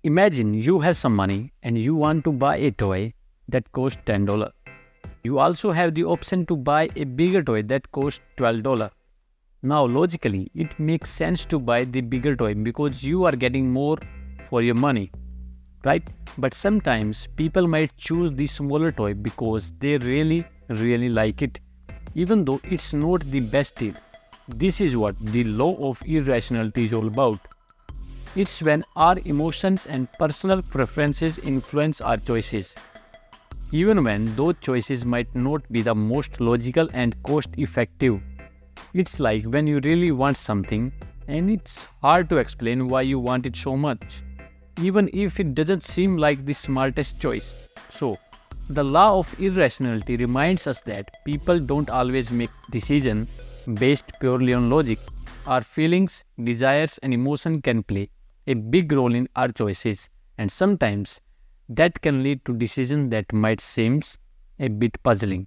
Imagine you have some money and you want to buy a toy that costs $10. You also have the option to buy a bigger toy that costs $12. Now, logically, it makes sense to buy the bigger toy because you are getting more for your money, right? But sometimes people might choose the smaller toy because they really like it, even though it's not the best deal. This is what the law of irrationality is all about. It's when our emotions and personal preferences influence our choices, even when those choices might not be the most logical and cost effective. It's like when you really want something and it's hard to explain why you want it so much, even if it doesn't seem like the smartest choice. So, the law of irrationality reminds us that people don't always make decisions based purely on logic. Our feelings, desires, and emotion can play a big role in our choices, and sometimes that can lead to decisions that might seem a bit puzzling.